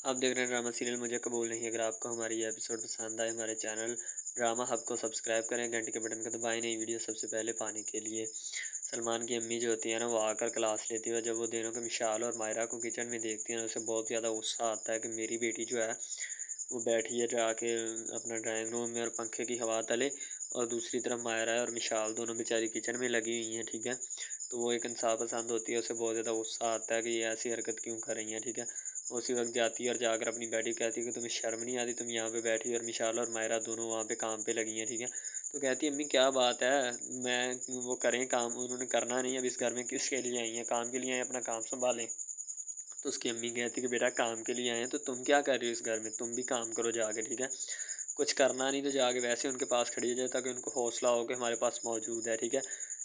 آپ دیکھ رہے ہیں ڈرامہ سیریل مجھے قبول نہیں۔ اگر آپ کو ہماری یہ ایپیسوڈ پسند آئے ہمارے چینل ڈرامہ ہب کو سبسکرائب کریں، گھنٹی کے بٹن کو دبائیں نئی ویڈیو سب سے پہلے پانے کے لیے۔ سلمان کی امی جو ہوتی ہے نا وہ آ کر کلاس لیتی ہے، جب وہ دونوں کو مشال اور مائرہ کو کچن میں دیکھتی ہیں اسے بہت زیادہ غصہ آتا ہے کہ میری بیٹی جو ہے وہ بیٹھی ہے جا کے اپنا ڈرائنگ روم میں اور پنکھے کی ہوا تلے، اور دوسری طرف مائرہ ہے اور مشال دونوں بیچاری کچن میں لگی ہوئی ہیں، ٹھیک ہے۔ تو وہ ایک انصاف پسند ہوتی ہے، اسے بہت زیادہ غصہ آتا ہے کہ یہ ایسی حرکت کیوں کر رہی ہیں، ٹھیک ہے۔ اسی وقت جاتی ہے اور جا کر اپنی بیٹی کہتی ہے کہ تمہیں شرم نہیں آتی، تم یہاں پہ بیٹھی، اور مشال اور مائرہ دونوں وہاں پہ کام پہ لگی ہیں، ٹھیک ہے۔ تو کہتی ہے امی کیا بات ہے، وہ کریں کام، انہوں نے کرنا نہیں، اب اس گھر میں کس کے لیے آئی ہیں؟ کام کے لیے آئیں، اپنا کام سنبھالیں۔ تو اس کی امی کہتی کہ بیٹا کام کے لیے آئے ہیں تو تم کیا کر رہی ہو اس گھر میں، تم بھی کام کرو جا کے، ٹھیک ہے۔ کچھ کرنا نہیں تو جا کے ویسے ان کے پاس کھڑی ہو جائے تاکہ ان کو حوصلہ ہو کہ ہمارے پاس موجود ہے، ٹھیک ہے۔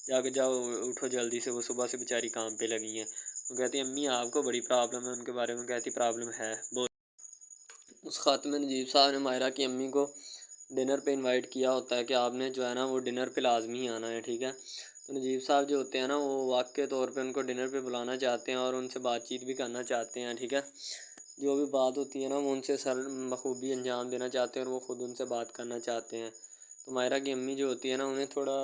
جا کے جاؤ اٹھو جلدی سے، وہ صبح سے بیچاری کام پہ لگی ہیں۔ وہ کہتی ہے امی آپ کو بڑی پرابلم ہے ان کے بارے میں، کہتی پرابلم ہے بہت۔ اس خط میں نجیب صاحب نے مائرہ کی امی کو ڈنر پہ انوائٹ کیا ہوتا ہے کہ آپ نے جو ہے نا وہ ڈنر پہ لازمی آنا ہے، ٹھیک ہے۔ تو نجیب صاحب جو ہوتے ہیں نا وہ واقعی طور پہ ان کو ڈنر پہ بلانا چاہتے ہیں اور ان سے بات چیت بھی کرنا چاہتے ہیں، ٹھیک ہے۔ جو بھی بات ہوتی ہے نا وہ ان سے بخوبی انجام دینا چاہتے ہیں اور وہ خود ان سے بات کرنا چاہتے ہیں۔ تو مائرہ کی امی جو ہوتی ہے نا انہیں تھوڑا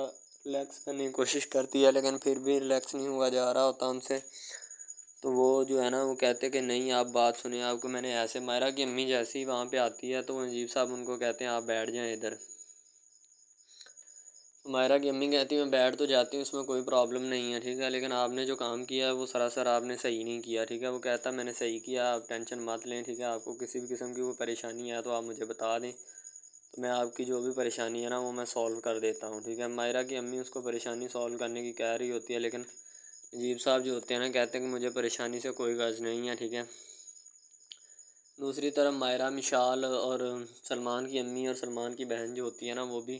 ریلیکس کرنے کی کوشش کرتی ہے، لیکن پھر بھی ریلیکس نہیں ہوا جا رہا ہوتا ان سے۔ تو وہ جو ہے نا وہ کہتے کہ نہیں آپ بات سنیں، آپ کو میں نے ایسے، مائرہ کی امی جیسی وہاں پہ آتی ہے تو وہ نجیب صاحب ان کو کہتے ہیں آپ بیٹھ جائیں ادھر۔ مائرہ کی امی کہتی ہے میں بیٹھ تو جاتی ہوں، اس میں کوئی پرابلم نہیں ہے، ٹھیک ہے، لیکن آپ نے جو کام کیا ہے وہ سراسر آپ نے صحیح نہیں کیا، ٹھیک ہے۔ وہ کہتا ہے میں نے صحیح کیا، آپ ٹینشن مت لیں، ٹھیک ہے۔ آپ کو کسی بھی قسم کی کوئی پریشانی ہے تو آپ مجھے بتا دیں، تو میں آپ کی جو بھی پریشانی ہے نا وہ میں سولو کر دیتا ہوں، ٹھیک ہے۔ مائرہ کی امی اس کو پریشانی سولو کرنے کی کہہ رہی ہوتی ہے، لیکن نجیب صاحب جو ہوتے ہیں نا کہتے ہیں کہ مجھے پریشانی سے کوئی غرض نہیں ہے، ٹھیک ہے۔ دوسری طرف مائرہ، مشال اور سلمان کی امی اور سلمان کی بہن جو ہوتی ہے نا وہ بھی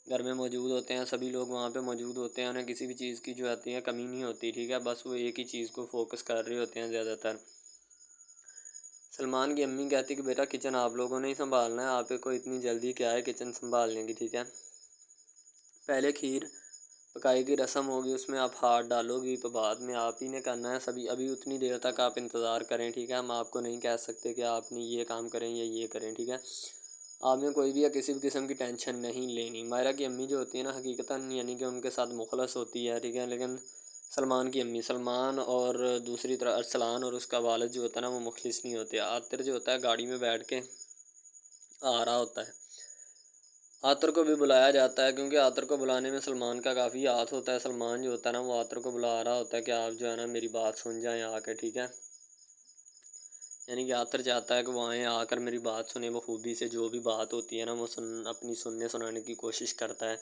گھر میں موجود ہوتے ہیں، سبھی لوگ وہاں پہ موجود ہوتے ہیں، انہیں کسی بھی چیز کی جو آتی ہے کمی نہیں ہوتی، ٹھیک ہے۔ بس وہ ایک ہی چیز کو فوکس کر رہے ہوتے ہیں زیادہ تر۔ سلمان کی امی کہتی کہ بیٹا کچن آپ لوگوں نے ہی سنبھالنا ہے، آپ کو اتنی جلدی کیا ہے کچن سنبھالنے کی، ٹھیک ہے۔ پہلے کھیر پکائی کی رسم ہوگی، اس میں آپ ہاتھ ڈالو گی تو بعد میں آپ ہی نے کرنا ہے، سبھی ابھی اتنی دیر تک آپ انتظار کریں، ٹھیک ہے۔ ہم آپ کو نہیں کہہ سکتے کہ آپ نے یہ کام کریں یا یہ کریں، ٹھیک ہے۔ آپ نے کوئی بھی یا کسی بھی قسم کی ٹینشن نہیں لینی۔ مائرہ کی امی جو ہوتی ہے نا حقیقتاً یعنی کہ ان کے ساتھ مخلص ہوتی ہے، ٹھیک ہے، لیکن سلمان کی امی، سلمان اور دوسری طرح ارسلان اور اس کا والد جو ہوتا ہے نا وہ مخلص نہیں ہوتے۔ عاطر جو ہوتا ہے گاڑی میں بیٹھ کے آ رہا ہوتا ہے، عاطر کو بھی بلایا جاتا ہے کیونکہ عاطر کو بلانے میں سلمان کا کافی ہاتھ ہوتا ہے۔ سلمان جو ہوتا ہے نا وہ عاطر کو بلا رہا ہوتا ہے کہ آپ جو ہے نا میری بات سن جائیں آ کے، ٹھیک ہے۔ یعنی کہ عاطر چاہتا ہے کہ وہ آئیں آ کر میری بات سنیں بخوبی سے، جو بھی بات ہوتی ہے نا وہ اپنی سنانے کی کوشش کرتا ہے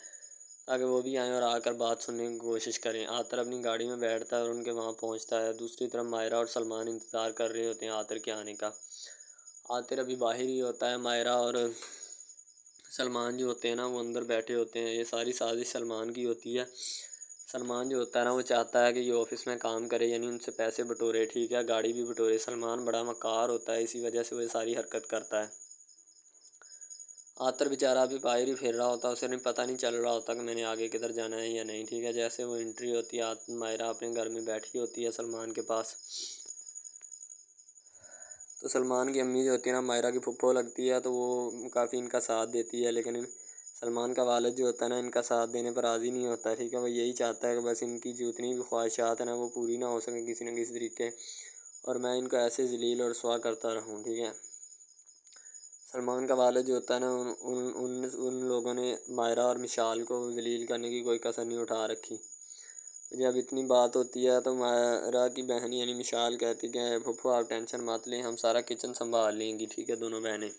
تاکہ وہ بھی آئیں اور آ کر بات سننے کی کوشش کریں۔ عاطر اپنی گاڑی میں بیٹھتا ہے اور ان کے وہاں پہنچتا ہے۔ دوسری طرف مائرہ اور سلمان انتظار کر رہے ہوتے ہیں عاطر کے آنے کا۔ عاطر ابھی باہر ہی ہوتا ہے، مائرہ اور سلمان جو ہوتے ہیں نا وہ اندر بیٹھے ہوتے ہیں۔ یہ ساری سازش سلمان کی ہوتی ہے۔ سلمان جو ہوتا ہے نا وہ چاہتا ہے کہ یہ آفس میں کام کرے، یعنی ان سے پیسے بٹورے، ٹھیک ہے، گاڑی بھی بٹورے۔ سلمان بڑا مکار ہوتا ہے، اسی وجہ سے وہ ساری حرکت کرتا ہے۔ عاطر بیچارہ ابھی باہر ہی پھر رہا ہوتا ہے، اسے پتہ نہیں چل رہا ہوتا کہ میں نے آگے کدھر جانا ہے یا نہیں، ٹھیک ہے۔ جیسے وہ انٹری ہوتی ہے مائرہ اپنے گھر میں بیٹھی ہوتی ہے سلمان کے پاس، تو سلمان کی امی جو ہوتی ہے نا مائرہ کی پھپھو لگتی ہے، تو وہ کافی ان کا ساتھ دیتی ہے، لیکن سلمان کا والد جو ہوتا ہے نا ان کا ساتھ دینے پر راضی نہیں ہوتا، ٹھیک ہے۔ وہ یہی چاہتا ہے کہ بس ان کی جتنی بھی خواہشات ہیں نا وہ پوری نہ ہو سکیں کسی نہ کسی طریقے، اور میں ان کو ایسے ذلیل اور رسوا کرتا رہوں، ٹھیک ہے۔ سلمان کا والد جو ہوتا ہے نا ان لوگوں نے مائرہ اور مشال کو ذلیل کرنے کی کوئی کسر نہیں اٹھا رکھی۔ جب اتنی بات ہوتی ہے تو مائرہ کی بہن یعنی مشال کہتی کہ پھپھو آپ ٹینشن مت لیں، ہم سارا کچن سنبھال لیں گی، ٹھیک ہے، دونوں بہنیں،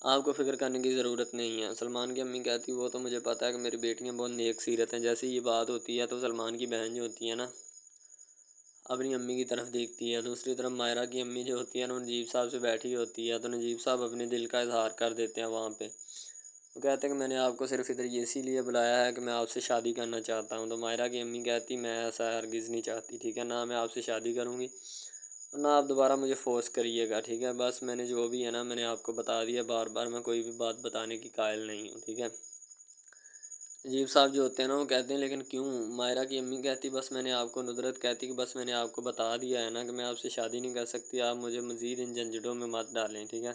آپ کو فکر کرنے کی ضرورت نہیں ہے۔ سلمان کی امی کہتی وہ تو مجھے پتہ ہے کہ میری بیٹیاں بہت نیک سیرت ہیں۔ جیسے یہ بات ہوتی ہے تو سلمان کی بہن جو ہوتی ہے نا اپنی امی کی طرف دیکھتی ہے۔ دوسری طرف مائرہ کی امی جو ہوتی ہے نا نجیب صاحب سے بیٹھی ہوتی ہے، تو نجیب صاحب اپنے دل کا اظہار کر دیتے ہیں وہاں پہ۔ وہ کہتے ہیں کہ میں نے آپ کو صرف ادھر اسی لیے بلایا ہے کہ میں آپ سے شادی کرنا چاہتا ہوں۔ تو مائرہ کی امی کہتی میں ایسا ہرگز نہیں چاہتی، ٹھیک ہے، نہ میں آپ سے شادی کروں گی اور نہ آپ دوبارہ مجھے فورس کریے گا، ٹھیک ہے۔ بس میں نے جو بھی ہے نا میں نے آپ کو بتا دیا، بار بار میں کوئی بھی بات بتانے کی قائل نہیں ہوں، ٹھیک ہے۔ نجیب صاحب جو ہوتے ہیں نا وہ کہتے ہیں لیکن کیوں؟ ماہرہ کی امی کہتی بس میں نے آپ کو، ندرت کہتی کہ بس میں نے آپ کو بتا دیا ہے نا کہ میں آپ سے شادی نہیں کر سکتی، آپ مجھے مزید ان جھنجھٹوں میں مت ڈالیں، ٹھیک ہے۔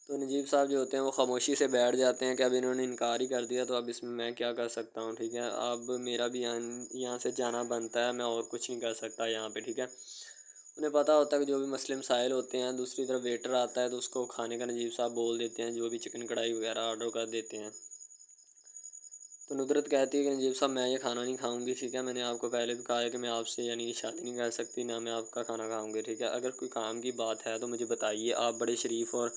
تو نجیب صاحب جو ہوتے ہیں وہ خاموشی سے بیٹھ جاتے ہیں کہ اب انہوں نے انکار ہی کر دیا تو اب اس میں کیا کر سکتا ہوں، ٹھیک ہے۔ اب میرا بھی یہاں سے جانا بنتا ہے، میں اور کچھ نہیں کر سکتا یہاں پہ، ٹھیک ہے۔ انہیں پتہ ہوتا ہے کہ جو بھی مسئلے مسائل ہوتے ہیں، دوسری طرف ویٹر آتا ہے تو اس کو کھانے کا نجیب صاحب بول دیتے ہیں، جو بھی چکن کڑھائی وغیرہ آرڈر کر دیتے ہیں۔ تو ندرت کہتی ہے کہ نجیب صاحب میں یہ کھانا نہیں کھاؤں گی، ٹھیک ہے، میں نے آپ کو پہلے بھی کہا ہے کہ میں آپ سے یعنی شادی نہیں کر سکتی، نہ میں آپ کا کھانا کھاؤں گی، ٹھیک ہے۔ اگر کوئی کام کی بات ہے تو مجھے بتائیے، آپ بڑے شریف اور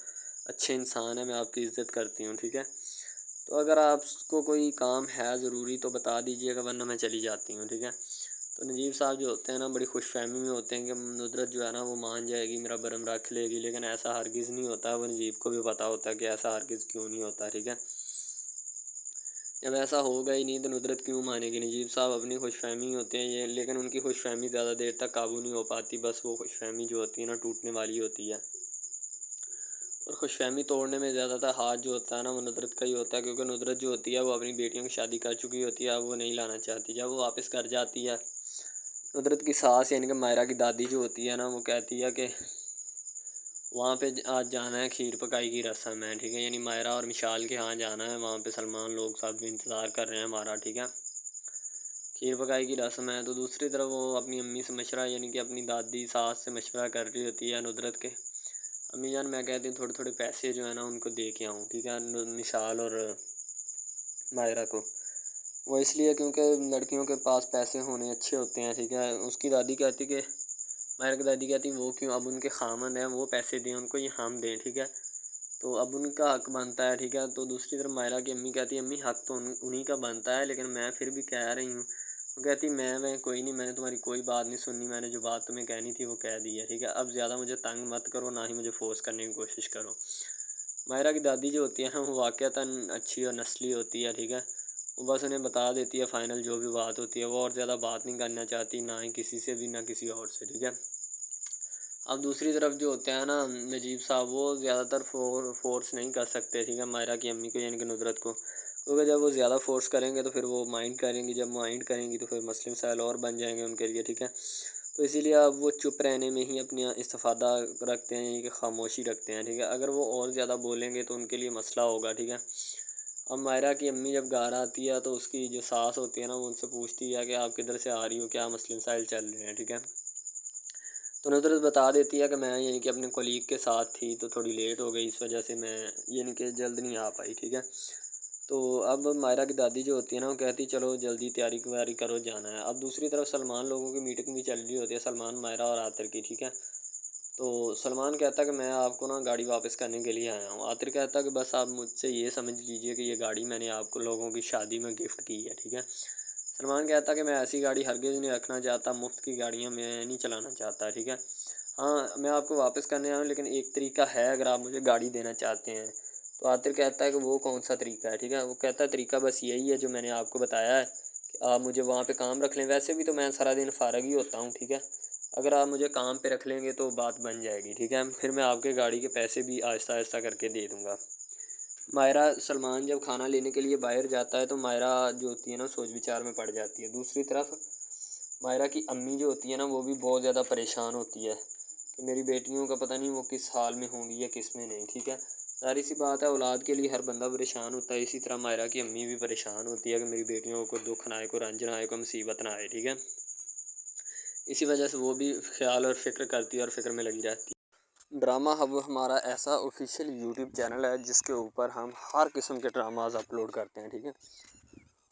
اچھے انسان ہیں، میں آپ کی عزت کرتی ہوں، ٹھیک ہے۔ تو اگر آپ کو کوئی کام ہے ضروری تو بتا دیجیے گا، ورنہ میں چلی جاتی ہوں، ٹھیک ہے۔ تو نجیب صاحب جو ہوتے ہیں نا بڑی خوش فہمی میں ہوتے ہیں کہ ندرت جو ہے نا وہ مان جائے گی، میرا برم رکھ لے گی، لیکن ایسا ہرگز نہیں ہوتا، وہ نجیب کو بھی پتہ ہوتا ہے کہ ایسا ہرگز کیوں نہیں ہوتا، ٹھیک ہے۔ جب ایسا ہوگا ہی نہیں تو ندرت کیوں مانے گی؟ نجیب صاحب اپنی خوش فہمی ہوتے ہیں یہ، لیکن ان کی خوش فہمی زیادہ دیر تک قابو نہیں ہو پاتی، بس وہ خوش فہمی جو ہوتی ہے نا ٹوٹنے والی ہوتی ہے، اور خوش فہمی توڑنے میں زیادہ تر ہاتھ جو ہوتا ہے نا وہ ندرت کا ہی ہوتا ہے، کیونکہ ندرت جو ہوتی ہے وہ اپنی بیٹیوں کی شادی کر چکی ہوتی ہے، اب وہ نہیں لانا چاہتی۔ جب وہ واپس گھر جاتی ہے، ندرت کی ساس یعنی کہ ماہرہ کی دادی جو ہوتی ہے نا وہ کہتی ہے کہ وہاں پہ آج جانا ہے، کھیر پکائی کی رسم ہے، ٹھیک ہے، یعنی ماہرہ اور مشال کے ہاں جانا ہے، وہاں پہ سلمان لوگ سب انتظار کر رہے ہیں ہمارا، ٹھیک ہے، کھیر پکائی کی رسم ہے۔ تو دوسری طرف وہ اپنی امی سے مشورہ یعنی کہ اپنی دادی ساس سے مشورہ کر رہی ہوتی ہے ندرت کے، امی جان میں کہتی ہوں تھوڑے تھوڑے پیسے جو ہے نا ان کو دے کے آؤں، ٹھیک ہے، مشال اور ماہرہ کو۔ وہ اس لیے کیونکہ لڑکیوں کے پاس پیسے ہونے اچھے ہوتے ہیں، ٹھیک ہے۔ اس کی دادی کہتی کہ ماہرہ کی دادی کہتی وہ کیوں، اب ان کے خامند ہیں، وہ پیسے دیں ان کو، یہ ہم دیں، ٹھیک ہے، تو اب ان کا حق بنتا ہے، ٹھیک ہے۔ تو دوسری طرف ماہرہ کی امی کہتی امی حق تو انہی کا بنتا ہے، لیکن میں پھر بھی کہہ رہی ہوں۔ وہ کہتی میں کوئی نہیں، میں نے تمہاری کوئی بات نہیں سننی، میں نے جو بات تمہیں کہنی تھی وہ کہہ دی ہے، ٹھیک ہے، اب زیادہ مجھے تنگ مت کرو، نہ ہی مجھے فورس کرنے کی کوشش کرو۔ ماہرہ کی دادی جو ہوتی ہے نا وہ واقعتاً اچھی اور نسلی ہوتی ہے، ٹھیک ہے، وہ بس انہیں بتا دیتی ہے فائنل جو بھی بات ہوتی ہے، وہ اور زیادہ بات نہیں کرنا چاہتی، نہ ہی کسی سے بھی، نہ کسی اور سے، ٹھیک ہے۔ اب دوسری طرف جو ہوتے ہیں نا نجیب صاحب وہ زیادہ تر فورس نہیں کر سکتے، ٹھیک ہے، ماہرہ کی امی کو یعنی کہ ندرت کو، کیونکہ جب وہ زیادہ فورس کریں گے تو پھر وہ مائنڈ کریں گی، جب مائنڈ کریں گی تو پھر مسئلے مسائل اور بن جائیں گے ان کے لیے، ٹھیک ہے۔ تو اسی لیے اب وہ چپ رہنے میں ہی اپنا استفادہ رکھتے ہیں، یعنی کہ خاموشی رکھتے ہیں، ٹھیک ہے۔ اگر وہ اور زیادہ بولیں گے تو ان کے لیے مسئلہ ہوگا، ٹھیک ہے۔ اب ماہرہ کی امی جب گھر آتی ہے تو اس کی جو ساس ہوتی ہے نا وہ ان سے پوچھتی ہے کہ آپ کدھر سے آ رہی ہو، کیا مسئلے مسائل چل رہے ہیں، ٹھیک ہے۔ تو ندرت بتا دیتی ہے کہ میں یعنی کہ اپنے کولیگ کے ساتھ تھی تو تھوڑی لیٹ ہو گئی، اس وجہ سے میں یعنی کہ جلد نہیں آ پائی، ٹھیک ہے۔ تو اب ماہرہ کی دادی جو ہوتی ہے نا وہ کہتی چلو جلدی تیاری ویاری کرو، جانا ہے۔ اب دوسری طرف سلمان لوگوں کی میٹنگ بھی چل رہی ہوتی ہے، سلمان، ماہرہ اور عاطر کی، ٹھیک ہے۔ تو سلمان کہتا ہے کہ میں آپ کو نا گاڑی واپس کرنے کے لیے آیا ہوں۔ عاطر کہتا ہے کہ بس آپ مجھ سے یہ سمجھ لیجئے کہ یہ گاڑی میں نے آپ کو لوگوں کی شادی میں گفٹ کی ہے، ٹھیک ہے۔ سلمان کہتا ہے کہ میں ایسی گاڑی ہرگز نہیں رکھنا چاہتا، مفت کی گاڑیاں میں نہیں چلانا چاہتا، ٹھیک ہے۔ ہاں میں آپ کو واپس کرنے آیا ہوں، لیکن ایک طریقہ ہے اگر آپ مجھے گاڑی دینا چاہتے ہیں۔ تو عاطر کہتا ہے کہ وہ کون سا طریقہ ہے، ٹھیک ہے۔ وہ کہتا ہے طریقہ بس یہی ہے جو میں نے آپ کو بتایا ہے کہ آپ مجھے وہاں پہ کام رکھ لیں، ویسے بھی تو میں سارا دن فارغ ہی ہوتا ہوں، ٹھیک ہے۔ اگر آپ مجھے کام پہ رکھ لیں گے تو بات بن جائے گی، ٹھیک ہے، پھر میں آپ کے گاڑی کے پیسے بھی آہستہ آہستہ کر کے دے دوں گا۔ ماہرہ سلمان جب کھانا لینے کے لیے باہر جاتا ہے تو ماہرہ جو ہوتی ہے نا سوچ بچار میں پڑ جاتی ہے۔ دوسری طرف ماہرہ کی امی جو ہوتی ہے نا وہ بھی بہت زیادہ پریشان ہوتی ہے کہ میری بیٹیوں کا پتہ نہیں وہ کس حال میں ہوں گی یا کس میں نہیں، ٹھیک ہے۔ ظاہر سی بات ہے اولاد کے لیے ہر بندہ پریشان ہوتا ہے، اسی طرح ماہرہ کی امی بھی پریشان ہوتی ہے کہ میری بیٹیوں کو دکھ نہ آئے، کوئی رنج نہ آئے، کوئی مصیبت نہ آئے، ٹھیک ہے۔ اسی وجہ سے وہ بھی خیال اور فکر کرتی ہے اور فکر میں لگی رہتی ہے۔ ڈرامہ ہب ہمارا ایسا آفیشیل یوٹیوب چینل ہے جس کے اوپر ہم ہر قسم کے ڈراماز اپلوڈ کرتے ہیں، ٹھیک ہے۔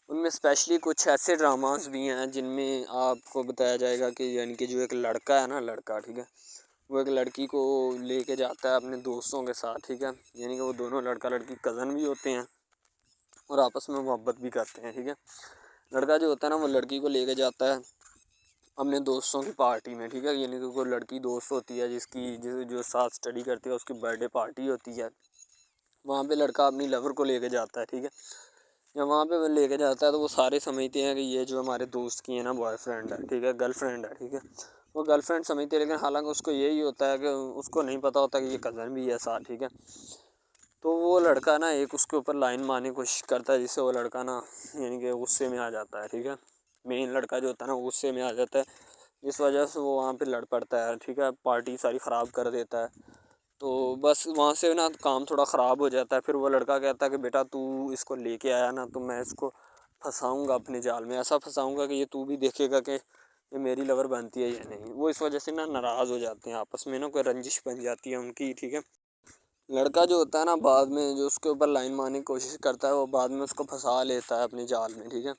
ان میں اسپیشلی کچھ ایسے ڈراماز بھی ہیں جن میں آپ کو بتایا جائے گا کہ یعنی کہ جو ایک لڑکا ہے نا، لڑکا، ٹھیک ہے، وہ ایک لڑکی کو لے کے جاتا ہے اپنے دوستوں کے ساتھ، ٹھیک ہے، یعنی کہ وہ دونوں لڑکا لڑکی کزن بھی ہوتے ہیں اور آپس میں محبت بھی کرتے ہیں، ٹھیک ہے۔ لڑکا جو ہوتا ہے نا وہ لڑکی کو لے کے جاتا ہے اپنے دوستوں کی پارٹی میں، ٹھیک ہے، یعنی کہ کوئی لڑکی دوست ہوتی ہے جس کی جو ساتھ اسٹڈی کرتی ہے، اس کی برتھ ڈے پارٹی ہوتی ہے، وہاں پہ لڑکا اپنی لور کو لے کے جاتا ہے، ٹھیک ہے۔ جب وہاں پہ وہ لے کے جاتا ہے تو وہ سارے سمجھتے ہیں کہ یہ جو ہمارے دوست کی ہے نا بوائے فرینڈ ہے، ٹھیک ہے، گرل فرینڈ ہے، ٹھیک ہے، وہ گرل فرینڈ سمجھتے ہیں، لیکن حالانکہ اس کو یہی ہوتا ہے کہ اس کو نہیں پتہ ہوتا کہ یہ کزن بھی ہے ساتھ، ٹھیک ہے۔ تو وہ لڑکا نا ایک اس کے اوپر لائن مارنے کی کوشش کرتا ہے، جس سے وہ لڑکا نا یعنی کہ غصے میں آ جاتا ہے، ٹھیک ہے، مین لڑکا جو ہوتا ہے نا غصے میں آ جاتا ہے، جس وجہ سے وہ وہاں پہ لڑ پڑتا ہے، ٹھیک ہے، پارٹی ساری خراب کر دیتا ہے۔ تو بس وہاں سے نا کام تھوڑا خراب ہو جاتا ہے، پھر وہ لڑکا کہتا ہے کہ بیٹا تو اس کو لے کے آیا نا، تو میں اس کو پھنساؤں گا اپنے جال میں، ایسا پھنساؤں گا کہ یہ تو بھی دیکھے گا کہ یہ میری لور بنتی ہے یا نہیں۔ وہ اس وجہ سے نا ناراض ہو جاتے ہیں، آپس میں نا کوئی رنجش بن جاتی ہے ان کی، ٹھیک ہے۔ لڑکا جو ہوتا ہے نا بعد میں جو اس کے اوپر لائن مارنے کی کوشش کرتا ہے، وہ بعد میں اس کو پھنسا لیتا ہے اپنے جال میں، ٹھیک ہے۔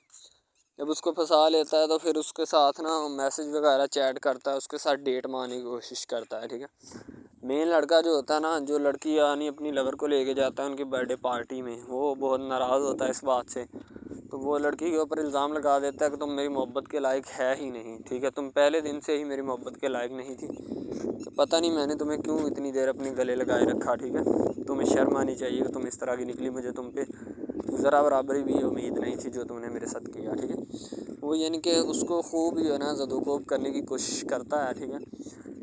جب اس کو پھنسا لیتا ہے تو پھر اس کے ساتھ نا میسج وغیرہ چیٹ کرتا ہے، اس کے ساتھ ڈیٹ مارنے کی کوشش کرتا ہے، ٹھیک ہے۔ مین لڑکا جو ہوتا ہے نا، جو لڑکی یعنی اپنی لور کو لے کے جاتا ہے ان کی برتھ ڈے پارٹی میں، وہ بہت ناراض ہوتا ہے اس بات سے، تو وہ لڑکی کے اوپر الزام لگا دیتا ہے کہ تم میری محبت کے لائق ہے ہی نہیں، ٹھیک ہے، تم پہلے دن سے ہی میری محبت کے لائق نہیں تھی، تو پتہ نہیں میں نے تمہیں کیوں اتنی دیر اپنے گلے لگائے رکھا، ٹھیک ہے، تمہیں شرم آنی چاہیے کہ تم اس طرح کی نکلی، مجھے تم پہ ذرا برابری بھی امید نہیں تھی جو تم نے میرے ساتھ کیا، ٹھیک ہے۔ وہ یعنی کہ اس کو خوب جو ہے نا زد و کوب کرنے کی کوشش کرتا ہے، ٹھیک ہے،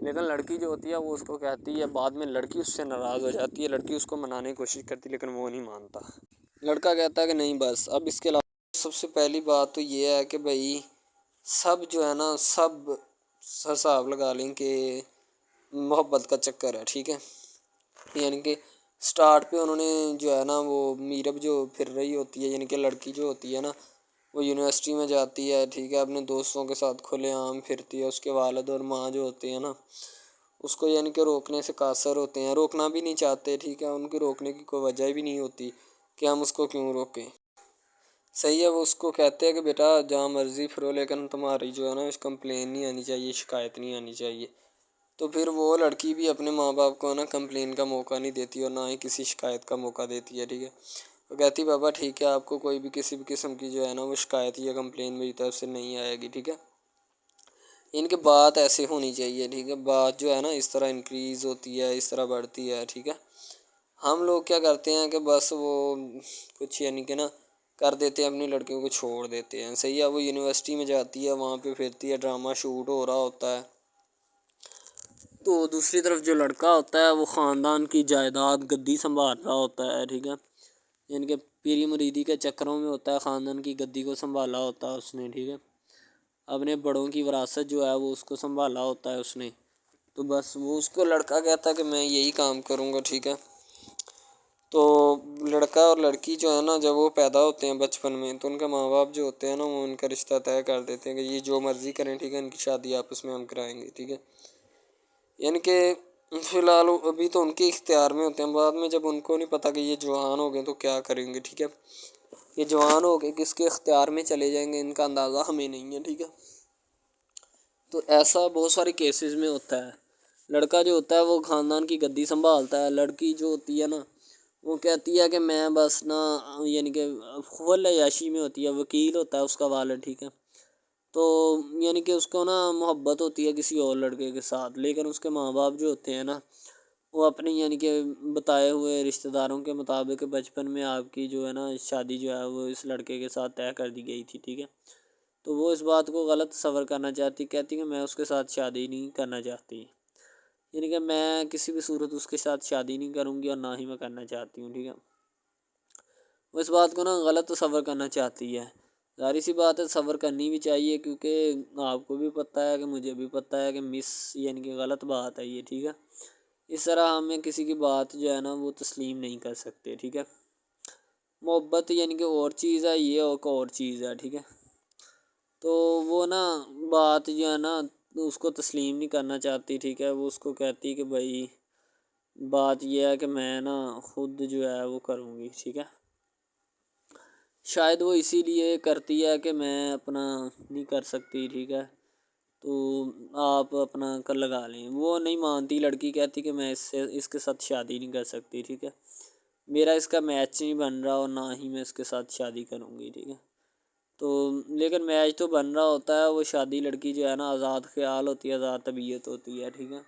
لیکن لڑکی جو ہوتی ہے وہ اس کو کہتی ہے، بعد میں لڑکی اس سے ناراض ہو جاتی ہے، لڑکی اس کو منانے کی کوشش کرتی ہے لیکن وہ نہیں مانتا۔ لڑکا کہتا ہے کہ نہیں بس اب اس کے علاوہ سب سے پہلی بات تو یہ ہے کہ بھائی سب جو ہے نا سب حساب لگا لیں کہ محبت کا چکر ہے، ٹھیک ہے، یعنی کہ سٹارٹ پہ انہوں نے جو ہے نا وہ میرب جو پھر رہی ہوتی ہے، یعنی کہ لڑکی جو ہوتی ہے نا وہ یونیورسٹی میں جاتی ہے، ٹھیک ہے، اپنے دوستوں کے ساتھ کھلے عام پھرتی ہے، اس کے والد اور ماں جو ہوتے ہیں نا اس کو یعنی کہ روکنے سے قاصر ہوتے ہیں، روکنا بھی نہیں چاہتے، ٹھیک ہے، ان کی روکنے کی کوئی وجہ بھی نہیں ہوتی کہ ہم اس کو کیوں روکیں، صحیح ہے۔ وہ اس کو کہتے ہیں کہ بیٹا جہاں مرضی پھرو لیکن تمہاری جو ہے نا کمپلین نہیں آنی چاہیے، شکایت نہیں آنی چاہیے، تو پھر وہ لڑکی بھی اپنے ماں باپ کو نا کمپلین کا موقع نہیں دیتی اور نہ ہی کسی شکایت کا موقع دیتی ہے، ٹھیک ہے، وہ کہتی بابا ٹھیک ہے آپ کو کوئی بھی کسی بھی قسم کی جو ہے نا وہ شکایت یا کمپلین میری طرف سے نہیں آئے گی، ٹھیک ہے، ان کی بات ایسے ہونی چاہیے، ٹھیک ہے، بات جو ہے نا اس طرح انکریز ہوتی ہے، اس طرح بڑھتی ہے، ٹھیک ہے۔ ہم لوگ کیا کرتے ہیں کہ بس وہ کچھ یعنی کہ نا کر دیتے ہیں، اپنی لڑکیوں کو چھوڑ دیتے ہیں، صحیح ہے، وہ یونیورسٹی میں جاتی ہے، وہاں پہ پھرتی ہے، ڈرامہ شوٹ ہو رہا ہوتا ہے، تو دوسری طرف جو لڑکا ہوتا ہے وہ خاندان کی جائیداد گدی سنبھال رہا ہوتا ہے، ٹھیک ہے، یعنی کہ پیری مریدی کے چکروں میں ہوتا ہے، خاندان کی گدی کو سنبھالا ہوتا ہے اس نے، ٹھیک ہے، اپنے بڑوں کی وراثت جو ہے وہ اس کو سنبھالا ہوتا ہے اس نے، تو بس وہ اس کو لڑکا کہتا ہے کہ میں یہی کام کروں گا، ٹھیک ہے۔ تو لڑکا اور لڑکی جو ہے نا جب وہ پیدا ہوتے ہیں بچپن میں تو ان کے ماں باپ جو ہوتے ہیں نا وہ ان کا رشتہ طے کر دیتے ہیں کہ یہ جو مرضی کریں، ٹھیک ہے، ان کی شادی آپس میں ہم کرائیں گے، ٹھیک ہے، یعنی کہ فی الحال ابھی تو ان کے اختیار میں ہوتے ہیں، بعد میں جب ان کو نہیں پتہ کہ یہ جوان ہو گئے تو کیا کریں گے، ٹھیک ہے، یہ جوان ہو کے کس کے اختیار میں چلے جائیں گے ان کا اندازہ ہمیں نہیں ہے، ٹھیک ہے، تو ایسا بہت سارے کیسز میں ہوتا ہے۔ لڑکا جو ہوتا ہے وہ خاندان کی گدی سنبھالتا ہے، لڑکی جو ہوتی ہے نا وہ کہتی ہے کہ میں بس نا یعنی کہ فل عیاشی میں ہوتی ہے، وکیل ہوتا ہے اس کا والد، ٹھیک ہے، تو یعنی کہ اس کو نا محبت ہوتی ہے کسی اور لڑکے کے ساتھ، لیکن اس کے ماں باپ جو ہوتے ہیں نا وہ اپنی یعنی کہ بتائے ہوئے رشتہ داروں کے مطابق بچپن میں آپ کی جو ہے نا شادی جو ہے وہ اس لڑکے کے ساتھ طے کر دی گئی تھی، ٹھیک ہے، تو وہ اس بات کو غلط تصور کرنا چاہتی، کہتی کہ میں اس کے ساتھ شادی نہیں کرنا چاہتی، یعنی کہ میں کسی بھی صورت اس کے ساتھ شادی نہیں کروں گی اور نہ ہی میں کرنا چاہتی ہوں، ٹھیک ہے، وہ اس بات کو نا غلط تصور کرنا چاہتی ہے، ظاہر سی بات ہے تصور کرنی بھی چاہیے کیونکہ آپ کو بھی پتہ ہے کہ مجھے بھی پتہ ہے کہ یعنی کہ غلط بات ہے یہ، ٹھیک ہے، اس طرح ہمیں کسی کی بات جو ہے نا وہ تسلیم نہیں کر سکتے، ٹھیک ہے، محبت یعنی کہ اور چیز ہے، یہ اور چیز ہے، ٹھیک ہے، تو وہ نا بات جو ہے نا اس کو تسلیم نہیں کرنا چاہتی، ٹھیک ہے، وہ اس کو کہتی کہ بھائی بات یہ ہے کہ میں نا خود جو ہے وہ کروں گی، ٹھیک ہے، شاید وہ اسی لیے کرتی ہے کہ میں اپنا نہیں کر سکتی، ٹھیک ہے، تو آپ اپنا کر لگا لیں، وہ نہیں مانتی، لڑکی کہتی کہ میں اس کے ساتھ شادی نہیں کر سکتی، ٹھیک ہے، میرا اس کا میچ نہیں بن رہا اور نہ ہی میں اس کے ساتھ شادی کروں گی، ٹھیک ہے، تو لیکن میچ تو بن رہا ہوتا ہے، وہ شادی لڑکی جو ہے نا آزاد خیال ہوتی ہے، آزاد طبیعت ہوتی ہے، ٹھیک ہے،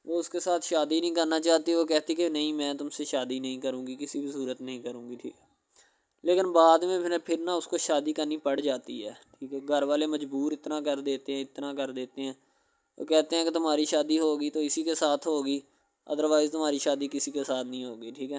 وہ اس کے ساتھ شادی نہیں کرنا چاہتی، وہ کہتی کہ نہیں میں تم سے شادی نہیں کروں گی، کسی بھی صورت نہیں کروں گی، ٹھیک ہے، لیکن بعد میں پھر نا اس کو شادی کرنی پڑ جاتی ہے، ٹھیک ہے، گھر والے مجبور اتنا کر دیتے ہیں، وہ کہتے ہیں کہ تمہاری شادی ہوگی تو اسی کے ساتھ ہوگی، ادروائز تمہاری شادی کسی کے ساتھ نہیں ہوگی، ٹھیک ہے،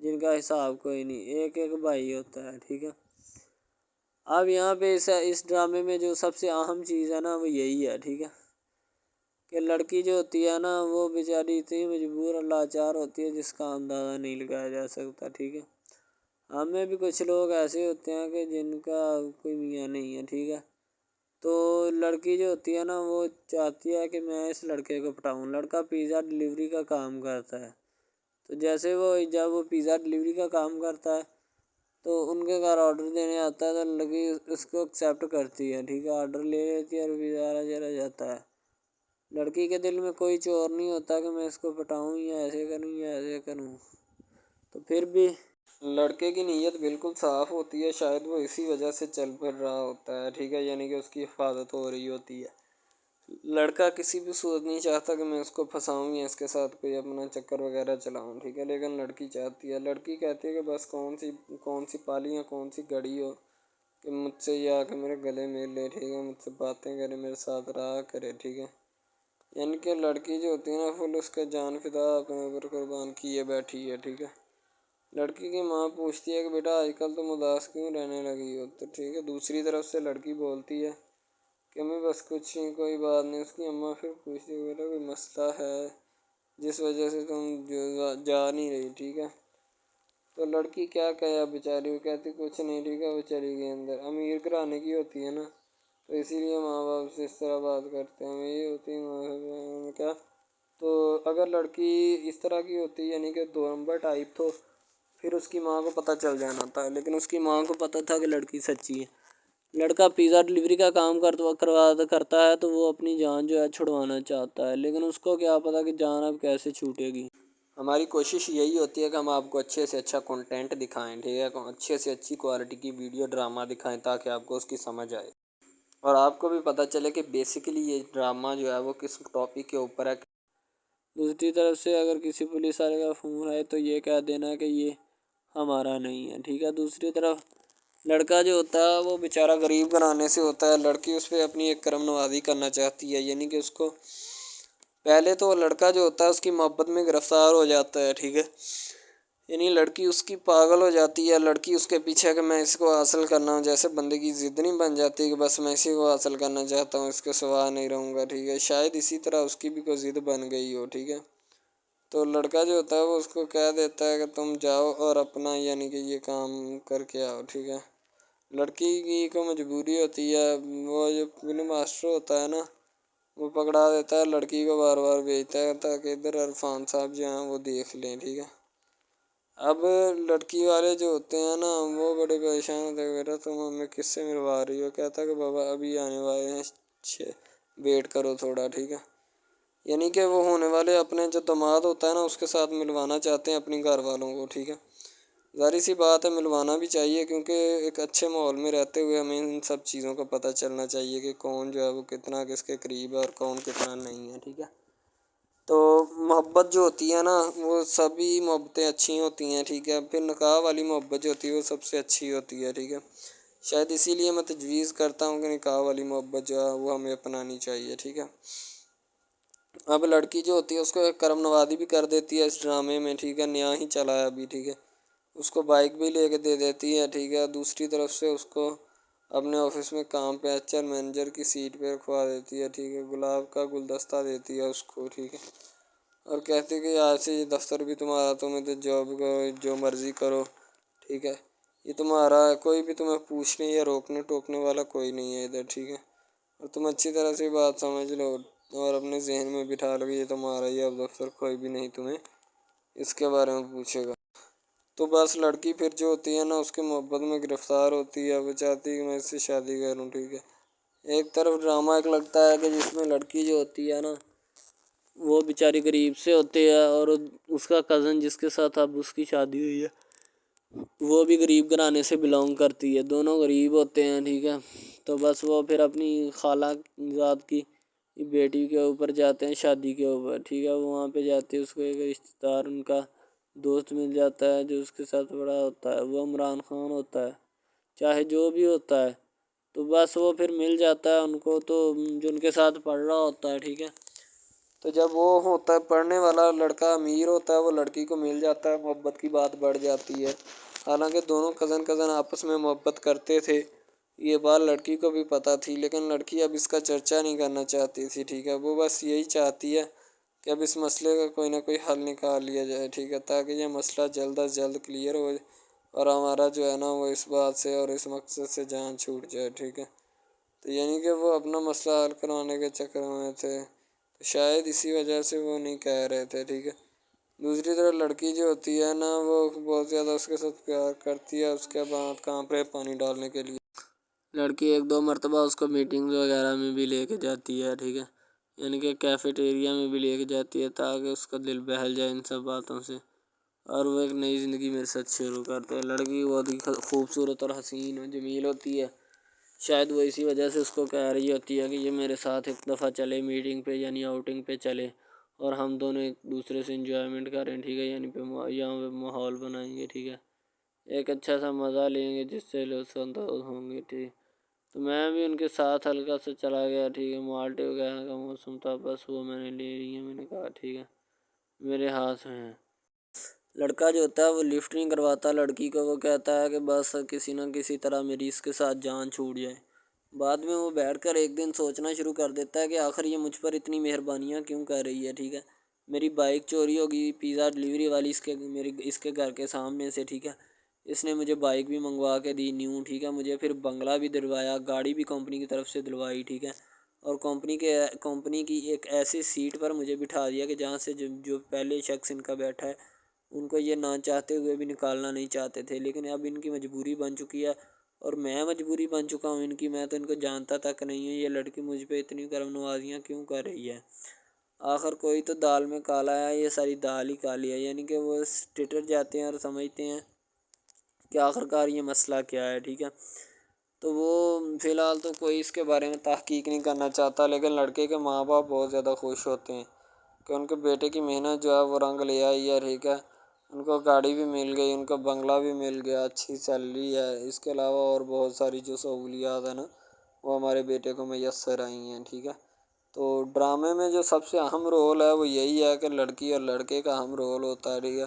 جن کا حساب کوئی نہیں، ایک ایک بھائی ہوتا ہے، ٹھیک ہے۔ اب یہاں پہ اس ڈرامے میں جو سب سے اہم چیز ہے نا وہ یہی ہے، ٹھیک ہے، کہ لڑکی جو ہوتی ہے نا وہ بیچاری اتنی مجبور اور لاچار ہوتی ہے جس کا اندازہ نہیں لگایا جا سکتا، ٹھیک ہے۔ ہمیں بھی کچھ لوگ ایسے ہوتے ہیں کہ جن کا کوئی میاں نہیں ہے، ٹھیک ہے، تو لڑکی جو ہوتی ہے نا وہ چاہتی ہے کہ میں اس لڑکے کو پٹاؤں۔ لڑکا پیزا ڈلیوری کا کام کرتا ہے، تو جیسے جب وہ پیزا ڈلیوری کا کام کرتا ہے تو ان کے گھر آرڈر دینے آتا ہے، تو لڑکی اس کو ایکسیپٹ کرتی ہے، ٹھیک ہے، آرڈر لے لیتی ہے اور پیزا چلا جاتا ہے۔ لڑکی کے دل میں کوئی چور نہیں ہوتا کہ میں اس کو پٹاؤں یا ایسے کروں یا ایسے کروں، تو پھر بھی لڑکے کی نیت بالکل صاف ہوتی ہے، شاید وہ اسی وجہ سے چل پھر رہا ہوتا ہے، ٹھیک ہے، یعنی کہ اس کی حفاظت ہو رہی ہوتی ہے۔ لڑکا کسی بھی صورت نہیں چاہتا کہ میں اس کو پھنساؤں یا اس کے ساتھ کوئی اپنا چکر وغیرہ چلاؤں، ٹھیک ہے، لیکن لڑکی چاہتی ہے، لڑکی کہتی ہے کہ بس کون سی پالی یا کون سی گڑی ہو کہ مجھ سے یہ آ کے میرے گلے مل لے، ٹھیک ہے، مجھ سے باتیں کرے، میرے ساتھ رہا کرے، ٹھیک ہے۔ یعنی کہ لڑکی جو ہوتی ہے نا فل اس کا جان فدا اپنے اوپر قربان کیے بیٹھی ہے، ٹھیک ہے۔ لڑکی کی ماں پوچھتی ہے کہ بیٹا آج کل تم اداس کیوں رہنے لگی ہو، تو ٹھیک ہے، دوسری طرف سے لڑکی بولتی ہے کہ میں بس کچھ نہیں، کوئی بات نہیں۔ اس کی اماں پھر پوچھتی ہے بیٹا کوئی مسئلہ ہے جس وجہ سے تم جا نہیں رہی، ٹھیک ہے، تو لڑکی کیا کہے بیچاری، وہ کہتی کچھ نہیں، ٹھیک ہے، وہ چلی گئی اندر۔ امیر گھرانے کی ہوتی ہے نا تو اسی لیے ماں باپ سے اس طرح بات کرتے ہیں، یہ ہوتی ہے ماں کیا۔ تو اگر لڑکی اس طرح کی ہوتی یعنی کہ دو نمبر ٹائپ، تو پھر اس کی ماں کو پتہ چل جانا تھا، لیکن اس کی ماں کو پتہ تھا کہ لڑکی سچی ہے۔ لڑکا پیزا ڈلیوری کا کام کرتا ہے تو وہ اپنی جان جو ہے چھڑوانا چاہتا ہے، لیکن اس کو کیا پتہ کہ جان اب کیسے چھوٹے گی۔ ہماری کوشش یہی ہوتی ہے کہ ہم آپ کو اچھے سے اچھا کنٹینٹ دکھائیں، ٹھیک ہے، اچھے سے اچھی کوالٹی کی ویڈیو ڈرامہ دکھائیں تاکہ آپ کو اس کی سمجھ آئے اور آپ کو بھی پتہ چلے کہ بیسیکلی یہ ڈرامہ جو ہے وہ کس ٹاپک کے اوپر ہے۔ دوسری طرف سے اگر کسی پولیس والے کا فون آئے تو یہ کہہ دینا کہ یہ ہمارا نہیں ہے، ٹھیک ہے۔ دوسری طرف لڑکا جو ہوتا ہے وہ بیچارہ غریب گھرانے سے ہوتا ہے، لڑکی اس پہ اپنی ایک کرم نوازی کرنا چاہتی ہے، یعنی کہ اس کو پہلے تو لڑکا جو ہوتا ہے اس کی محبت میں گرفتار ہو جاتا ہے، ٹھیک ہے، یعنی لڑکی اس کی پاگل ہو جاتی ہے، لڑکی اس کے پیچھے کہ میں اس کو حاصل کرنا ہوں، جیسے بندے کی ضد نہیں بن جاتی کہ بس میں اسی کو حاصل کرنا چاہتا ہوں، اس کے سوا نہیں رہوں گا، ٹھیک ہے، شاید اسی طرح اس کی بھی کوئی ضد بن گئی ہو، ٹھیک ہے۔ تو لڑکا جو ہوتا ہے وہ اس کو کہہ دیتا ہے کہ تم جاؤ اور اپنا یعنی کہ یہ کام کر کے آؤ، ٹھیک ہے۔ لڑکی کی کو مجبوری ہوتی ہے، وہ جو فلم ماسٹر ہوتا ہے نا وہ پکڑا دیتا ہے لڑکی کو، بار بار بھیجتا ہے تاکہ ادھر عرفان صاحب جو ہیں وہ دیکھ لیں، ٹھیک ہے۔ اب لڑکی والے جو ہوتے ہیں نا وہ بڑے پریشان ہوتے ہیں، بیٹا تم ہمیں کس سے ملوا رہی ہو، کہتا ہے کہ بابا ابھی آنے والے ہیں، ویٹ کرو تھوڑا، ٹھیک ہے، یعنی کہ وہ ہونے والے اپنے جو داماد ہوتا ہے نا اس کے ساتھ ملوانا چاہتے ہیں اپنی گھر والوں کو، ٹھیک ہے۔ ظاہر سی بات ہے ملوانا بھی چاہیے کیونکہ ایک اچھے ماحول میں رہتے ہوئے ہمیں ان سب چیزوں کا پتہ چلنا چاہیے کہ کون جو ہے وہ کتنا کس کے قریب ہے اور کون کتنا نہیں ہے، ٹھیک ہے۔ تو محبت جو ہوتی ہے نا وہ سبھی محبتیں اچھی ہوتی ہیں، ٹھیک ہے، پھر نکاح والی محبت جو ہوتی ہے وہ سب سے اچھی ہوتی ہے، ٹھیک ہے۔ شاید اسی لیے میں تجویز کرتا ہوں کہ نکاح والی محبت جو ہے وہ ہمیں اپنانی چاہیے، ٹھیک ہے۔ اب لڑکی جو ہوتی ہے اس کو ایک کرم نوازی بھی کر دیتی ہے اس ڈرامے میں، ٹھیک ہے، نیا ہی چلا ہے ابھی، ٹھیک ہے، اس کو بائک بھی لے کے دے دیتی ہے، ٹھیک ہے۔ دوسری طرف سے اس کو اپنے آفس میں کام پہ ایچ آر مینیجر کی سیٹ پہ رکھوا دیتی ہے، ٹھیک ہے، گلاب کا گلدستہ دیتی ہے اس کو، ٹھیک ہے، اور کہتی ہے کہ آج سے یہ دفتر بھی تمہارا، تم ادھر جاب کرو جو مرضی کرو، ٹھیک ہے، یہ تمہارا ہے، کوئی بھی تمہیں پوچھنے یا روکنے ٹوکنے والا کوئی نہیں ہے ادھر، ٹھیک ہے، اور تم اچھی طرح سے بات سمجھ لو اور اپنے ذہن میں بٹھا لو کہ یہ تمہارا ہی اب دفتر، کوئی بھی نہیں تمہیں اس کے بارے میں پوچھے گا۔ تو بس لڑکی پھر جو ہوتی ہے نا اس کے محبت میں گرفتار ہوتی ہے، وہ چاہتی ہے کہ میں اس سے شادی کروں، ٹھیک ہے۔ ایک طرف ڈرامہ ایک لگتا ہے کہ جس میں لڑکی جو ہوتی ہے نا وہ بیچاری غریب سے ہوتی ہے اور اس کا کزن جس کے ساتھ اب اس کی شادی ہوئی ہے وہ بھی غریب گھرانے سے بلانگ کرتی ہے، دونوں غریب ہوتے ہیں، ٹھیک ہے۔ تو بس وہ پھر اپنی خالہ ذات کی بیٹی کے اوپر جاتے ہیں شادی کے اوپر، ٹھیک ہے، وہ وہاں پہ جاتے ہیں، اس کو ایک رشتہ دار ان کا دوست مل جاتا ہے جو اس کے ساتھ بڑا ہوتا ہے، وہ عمران خان ہوتا ہے، چاہے جو بھی ہوتا ہے، تو بس وہ پھر مل جاتا ہے ان کو، تو جو ان کے ساتھ پڑھ رہا ہوتا ہے، ٹھیک ہے، تو جب وہ ہوتا ہے پڑھنے والا لڑکا امیر ہوتا ہے وہ لڑکی کو مل جاتا ہے، محبت کی بات بڑھ جاتی ہے۔ حالانکہ دونوں کزن آپس میں محبت کرتے تھے، یہ بات لڑکی کو بھی پتہ تھی، لیکن لڑکی اب اس کا چرچا نہیں کرنا چاہتی تھی، ٹھیک ہے۔ وہ بس یہی چاہتی ہے کہ اب اس مسئلے کا کوئی نہ کوئی حل نکال لیا جائے، ٹھیک ہے، تاکہ یہ مسئلہ جلد از جلد کلیئر ہو اور ہمارا جو ہے نا وہ اس بات سے اور اس مقصد سے جان چھوٹ جائے، ٹھیک ہے۔ تو یعنی کہ وہ اپنا مسئلہ حل کروانے کے چکر میں تھے، تو شاید اسی وجہ سے وہ نہیں کہہ رہے تھے، ٹھیک ہے۔ دوسری طرف لڑکی جو ہوتی ہے نا وہ بہت زیادہ اس کے ساتھ پیار کرتی ہے، اس کے بعد کہاں پہ پانی ڈالنے کے لیے لڑکی ایک دو مرتبہ اس کو میٹنگز وغیرہ میں بھی لے کے جاتی ہے، ٹھیک ہے، یعنی کہ کیفیٹیریا میں بھی لے کے جاتی ہے تاکہ اس کا دل بہل جائے ان سب باتوں سے، اور وہ ایک نئی زندگی میرے ساتھ شروع کرتے ہیں۔ لڑکی بہت ہی خوبصورت اور حسین و جمیل ہوتی ہے، شاید وہ اسی وجہ سے اس کو کہہ رہی ہوتی ہے کہ یہ میرے ساتھ ایک دفعہ چلے میٹنگ پہ، یعنی آؤٹنگ پہ چلے، اور ہم دونوں ایک دوسرے سے انجوائمنٹ کریں، ٹھیک ہے، یعنی یہاں پہ ماحول بنائیں گے، ٹھیک ہے، ایک اچھا سا مزہ لیں گے جس سے لطف اندوز ہوں گے، ٹھیک۔ تو میں بھی ان کے ساتھ ہلکا سے چلا گیا، ٹھیک ہے، مالٹے وغیرہ کا موسم تھا، بس وہ میں نے لے لی ہے، میں نے کہا ٹھیک ہے میرے ہاتھ میں ہے۔ لڑکا جو ہوتا ہے وہ لفٹ نہیں کرواتا لڑکی کو، وہ کہتا ہے کہ بس کسی نہ کسی طرح میری اس کے ساتھ جان چھوٹ جائے۔ بعد میں وہ بیٹھ کر ایک دن سوچنا شروع کر دیتا ہے کہ آخر یہ مجھ پر اتنی مہربانیاں کیوں کر رہی ہے، ٹھیک ہے، میری بائک چوری ہوگی، پیزا ڈلیوری والی اس کے گھر کے سامنے سے، ٹھیک ہے، اس نے مجھے بائک بھی منگوا کے دی نیو، ٹھیک ہے، مجھے پھر بنگلہ بھی دلوایا، گاڑی بھی کمپنی کی طرف سے دلوائی، ٹھیک ہے، اور کمپنی کی ایک ایسی سیٹ پر مجھے بٹھا دیا کہ جہاں سے جو پہلے شخص ان کا بیٹھا ہے ان کو یہ نہ چاہتے ہوئے بھی نکالنا نہیں چاہتے تھے، لیکن اب ان کی مجبوری بن چکی ہے اور میں مجبوری بن چکا ہوں ان کی، میں تو ان کو جانتا تک نہیں ہوں، یہ لڑکی مجھ پہ اتنی کرم نوازیاں کیوں کر رہی ہے۔ آخر کوئی تو دال میں کالا ہے، یہ ساری دال ہی کالی ہے، یعنی کہ وہ ٹٹر جاتے ہیں اور سمجھتے ہیں کہ آخر کار یہ مسئلہ کیا ہے، ٹھیک ہے۔ تو وہ فی الحال تو کوئی اس کے بارے میں تحقیق نہیں کرنا چاہتا، لیکن لڑکے کے ماں باپ بہت زیادہ خوش ہوتے ہیں کہ ان کے بیٹے کی محنت جو ہے وہ رنگ لے آئی ہے، ٹھیک ہے، ان کو گاڑی بھی مل گئی، ان کو بنگلہ بھی مل گیا، اچھی سیلری ہے، اس کے علاوہ اور بہت ساری جو سہولیات ہیں نا وہ ہمارے بیٹے کو میسر آئی ہیں، ٹھیک ہے۔ تو ڈرامے میں جو سب سے اہم رول ہے وہ یہی ہے کہ لڑکی اور لڑکے کا اہم رول ہوتا ہے، ٹھیک ہے،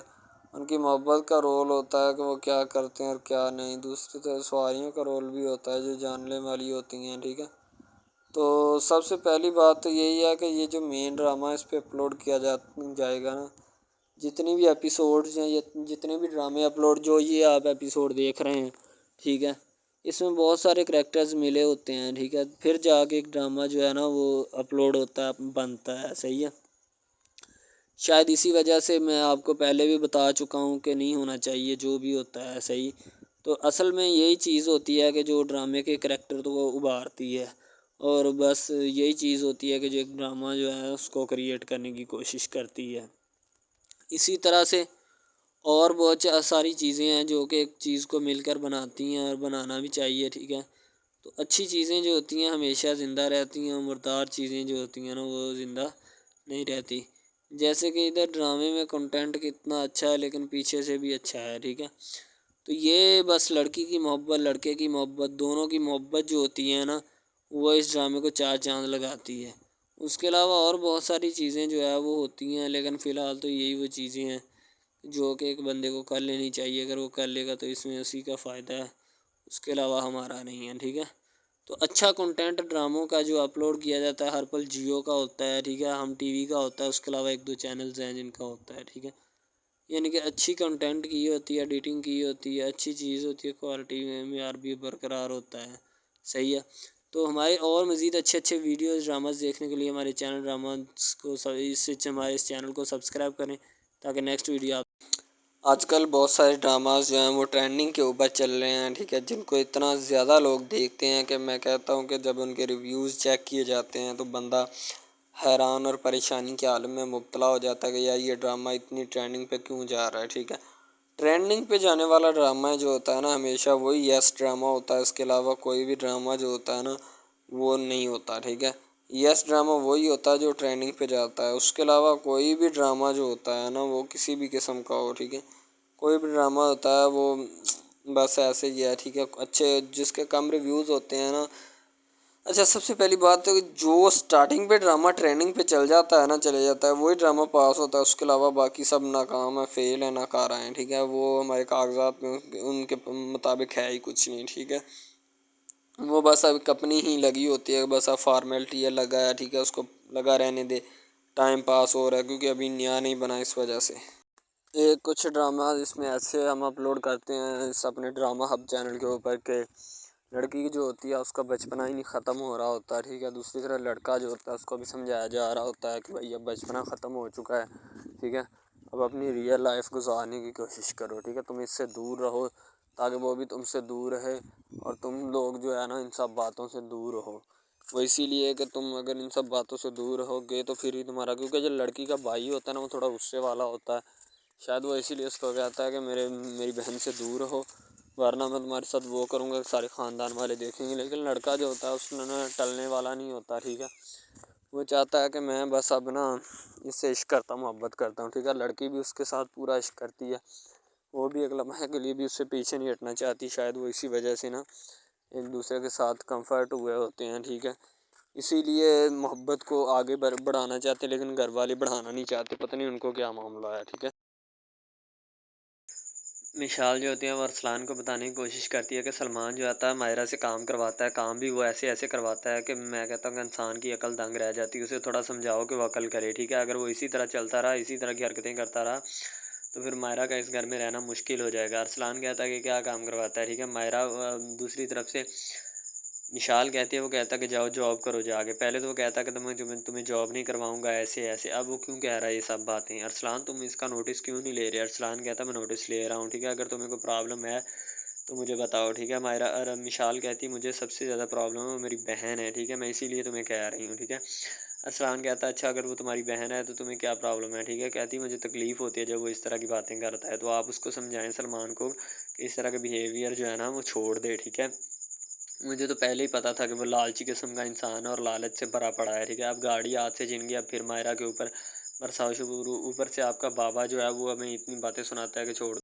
ان کی محبت کا رول ہوتا ہے کہ وہ کیا کرتے ہیں اور کیا نہیں، دوسری طرف سواریوں کا رول بھی ہوتا ہے جو جاننے والی ہوتی ہیں، ٹھیک ہے۔ تو سب سے پہلی بات تو یہی ہے کہ یہ جو مین ڈرامہ اس پہ اپلوڈ کیا جائے گا نا، جتنی بھی ایپیسوڈز ہیں یا جتنے بھی ڈرامے اپلوڈ جو یہ آپ ایپیسوڈ دیکھ رہے ہیں، ٹھیک ہے، اس میں بہت سارے کریکٹرز ملے ہوتے ہیں، ٹھیک ہے، پھر جا کے ایک ڈرامہ جو ہے نا وہ اپلوڈ ہوتا ہے، بنتا ہے، صحیح ہے۔ شاید اسی وجہ سے میں آپ کو پہلے بھی بتا چکا ہوں کہ نہیں ہونا چاہیے جو بھی ہوتا ہے، صحیح۔ تو اصل میں یہی چیز ہوتی ہے کہ جو ڈرامے کے کریکٹر تو وہ ابھارتی ہے، اور بس یہی چیز ہوتی ہے کہ جو ایک ڈرامہ جو ہے اس کو کریٹ کرنے کی کوشش کرتی ہے۔ اسی طرح سے اور بہت ساری چیزیں ہیں جو کہ ایک چیز کو مل کر بناتی ہیں اور بنانا بھی چاہیے، ٹھیک ہے۔ تو اچھی چیزیں جو ہوتی ہیں ہمیشہ زندہ رہتی ہیں، مردار چیزیں جو ہوتی ہیں نا وہ زندہ نہیں رہتی، جیسے کہ ادھر ڈرامے میں کنٹینٹ کتنا اچھا ہے لیکن پیچھے سے بھی اچھا ہے، ٹھیک ہے۔ تو یہ بس لڑکی کی محبت لڑکے کی محبت دونوں کی محبت جو ہوتی ہے نا وہ اس ڈرامے کو چار چاند لگاتی ہے۔ اس کے علاوہ اور بہت ساری چیزیں جو ہے وہ ہوتی ہیں، لیکن فی الحال تو یہی وہ چیزیں ہیں جو کہ ایک بندے کو کر لینی چاہیے، اگر وہ کر لے گا تو اس میں اسی کا فائدہ ہے، اس کے علاوہ ہمارا نہیں ہے، ٹھیک ہے۔ تو اچھا کنٹینٹ ڈراموں کا جو اپلوڈ کیا جاتا ہے ہر پل جیو کا ہوتا ہے، ٹھیک ہے، ہم ٹی وی کا ہوتا ہے، اس کے علاوہ ایک دو چینلز ہیں جن کا ہوتا ہے، ٹھیک ہے، یعنی کہ اچھی کنٹینٹ کی ہوتی ہے، ایڈیٹنگ کی ہوتی ہے، اچھی چیز ہوتی ہے، کوالٹی میں معیار بھی برقرار ہوتا ہے، صحیح ہے۔ تو ہمارے اور مزید اچھے ویڈیوز ڈراماز دیکھنے کے لیے ہمارے چینل ڈراماز کو ہمارے اس چینل کو سبسکرائب کریں تاکہ نیکسٹ ویڈیو آپ آج کل بہت سارے ڈراماز جو ہیں وہ ٹرینڈنگ کے اوپر چل رہے ہیں، ٹھیک ہے، جن کو اتنا زیادہ لوگ دیکھتے ہیں کہ میں کہتا ہوں کہ جب ان کے ریویوز چیک کیے جاتے ہیں تو بندہ حیران اور پریشانی کے عالم میں مبتلا ہو جاتا ہے کہ یار یہ ڈرامہ اتنی ٹرینڈنگ پہ کیوں جا رہا ہے، ٹھیک ہے۔ ٹرینڈنگ پہ جانے والا ڈرامہ جو ہوتا ہے نا ہمیشہ وہی یس ڈرامہ ہوتا ہے، اس کے علاوہ کوئی بھی ڈرامہ جو ہوتا ہے نا وہ نہیں ہوتا، ٹھیک ہے۔ یس ڈرامہ وہی ہوتا ہے جو ٹرینڈنگ پہ جاتا ہے، اس کے علاوہ کوئی بھی ڈرامہ جو ہوتا ہے نا وہ کسی بھی قسم کا ہو، ٹھیک ہے، کوئی بھی ڈرامہ ہوتا ہے وہ بس ایسے ہی ہے، ٹھیک ہے، اچھے جس کے کم ریویوز ہوتے ہیں نا اچھا سب سے پہلی بات تو جو سٹارٹنگ پہ ڈرامہ ٹریننگ پہ چل جاتا ہے نا چلے جاتا ہے وہی ڈرامہ پاس ہوتا ہے، اس کے علاوہ باقی سب ناکام ہے، فیل ہے، ناکارہ ہیں، ٹھیک ہے، وہ ہمارے کاغذات میں ان کے مطابق ہے ہی کچھ نہیں، ٹھیک ہے، وہ بس اب اپنی ہی لگی ہوتی ہے، بس اب فارمیلٹی ہے، لگا ہے، ٹھیک ہے، اس کو لگا رہنے دے، ٹائم پاس ہو رہا ہے کیونکہ ابھی نیا نہیں بنا اس وجہ سے۔ ایک کچھ ڈرامہ اس میں ایسے ہم اپلوڈ کرتے ہیں اس اپنے ڈرامہ ہب چینل کے اوپر کہ لڑکی جو ہوتی ہے اس کا بچپنا ہی نہیں ختم ہو رہا ہوتا ہے، ٹھیک ہے، دوسری طرف لڑکا جو ہوتا ہے اس کو بھی سمجھایا جا رہا ہوتا ہے کہ بھائی اب بچپنا ختم ہو چکا ہے، ٹھیک ہے، اب اپنی ریئل لائف گزارنے کی کوشش کرو، ٹھیک ہے، تم اس سے دور رہو تاکہ وہ بھی تم سے دور رہے اور تم لوگ جو ہے نا ان سب باتوں سے دور رہو۔ وہ اسی لیے کہ تم اگر ان سب باتوں سے دور رہو گے تو پھر ہی تمہارا، کیونکہ جو لڑکی کا بھائی ہوتا ہے نا وہ تھوڑا غصے والا ہوتا ہے، شاید وہ اسی لیے اس کو کہتا ہے کہ میری بہن سے دور رہو ورنہ میں تمہارے ساتھ وہ کروں گا، سارے خاندان والے دیکھیں گے، لیکن لڑکا جو ہوتا ہے اس میں ٹلنے والا نہیں ہوتا، ٹھیک ہے، وہ چاہتا ہے کہ میں بس اب نا اس سے عشق کرتا ہوں، محبت کرتا ہوں، ٹھیک ہے، لڑکی بھی اس کے ساتھ پورا عشق کرتی ہے، وہ بھی ایک لمحے کے لیے بھی اس سے پیچھے نہیں ہٹنا چاہتی، شاید وہ اسی وجہ سے نا ایک دوسرے کے ساتھ کمفرٹ ہوئے ہوتے ہیں، ٹھیک ہے، اسی لیے محبت کو آگے بڑھانا چاہتے لیکن گھر والے بڑھانا نہیں چاہتے، پتہ نہیں ان کو کیا معاملہ ہے، ٹھیک ہے۔ مشال جو ہوتی ہے وہ ارسلان کو بتانے کی کوشش کرتی ہے کہ سلمان جو آتا ہے مائرہ سے کام کرواتا ہے، کام بھی وہ ایسے کرواتا ہے کہ میں کہتا ہوں کہ انسان کی عقل دنگ رہ جاتی ہے، اسے تھوڑا سمجھاؤ کہ وہ عقل کرے، ٹھیک ہے، اگر وہ اسی طرح چلتا رہا، اسی طرح کی حرکتیں کرتا رہا تو پھر مائرہ کا اس گھر میں رہنا مشکل ہو جائے گا۔ ارسلان کہتا ہے کہ کیا کام کرواتا ہے، ٹھیک ہے، مائرہ دوسری طرف سے مشال کہتی ہے، وہ کہتا ہے کہ جاؤ جاب کرو جا کے، پہلے تو وہ کہتا ہے کہ تمہیں جاب نہیں کرواؤں گا ایسے، اب وہ کیوں کہہ رہا ہے یہ سب باتیں؟ ارسلان تم اس کا نوٹس کیوں نہیں لے رہے؟ ارسلان کہتا ہے میں نوٹس لے رہا ہوں، ٹھیک ہے، اگر تمہیں کوئی پرابلم ہے تو مجھے بتاؤ، ٹھیک ہے، مشال کہتی ہے مجھے سب سے زیادہ پرابلم ہے وہ میری بہن ہے، ٹھیک ہے، میں اسی لیے تمہیں کہہ رہی ہوں، ٹھیک ہے۔ ارسلان کہتا ہے اچھا اگر وہ تمہاری بہن ہے تو تمہیں کیا پرابلم ہے، ٹھیک ہے، کہتی مجھے تکلیف ہوتی ہے جب وہ اس طرح کی باتیں کرتا ہے، تو آپ اس کو سمجھائیں سلمان کو کہ اس طرح کا بیہیویئر جو ہے نا وہ چھوڑ دے، ٹھیک ہے، مجھے تو پہلے ہی پتا تھا کہ وہ لالچی قسم کا انسان ہے اور لالچ سے بھرا پڑا ہے، ٹھیک ہے، اب گاڑی ہاتھ سے چھن گئی، اب پھر مائرہ کے اوپر برساؤ شروع، اوپر سے آپ کا بابا جو ہے وہ ہمیں اتنی باتیں سناتا ہے کہ چھوڑ